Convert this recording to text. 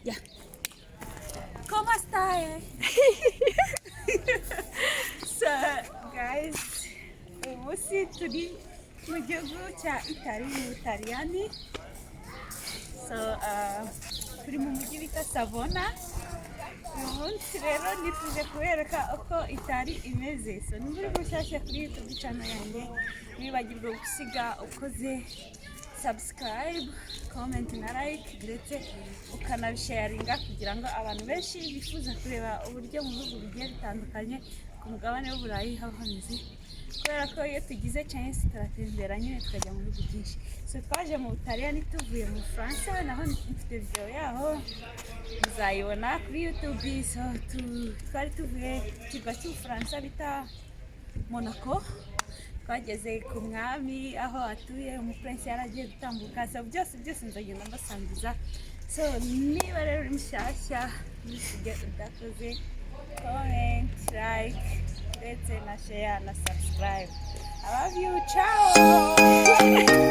Ya. ¿Cómo está? So, guys, umunsi turi mu gihugu cya Italy, mubutariyani. So, turi mu mujyi bita Savona. Uyu munsi rero nifuje kubereka uko Italy imeze. So, ni muri bushyashya kuri YouTube channel yanjye. Nibagirwa gusiga ukoze subscribe, comment na like ndetse ukanabisharinga kugira ngo abantu benshi bifuza kureba uburyo mu bihugu bigiye bitandukanye ku mugabane w'Uburayi haba hameze, kubera ko iyo tugize chance turatembera nyine tukajya mu bihugu byinshi. So twaje mu Butaliyani tuvuye mu Bufaransa, naho mfite video yaho muzayibona kuri YouTube. So twari tuvuye kirwa cy'Ubufaransa bita Monaco, twageze ku mwami aho atuye, umupurensi yaragiye gutambuka. So byose nzagenda mbasangiza. So niba rero uri mushyashya ntusige udakoze comment, like ndetse na share na subscribe. I love you, ciao.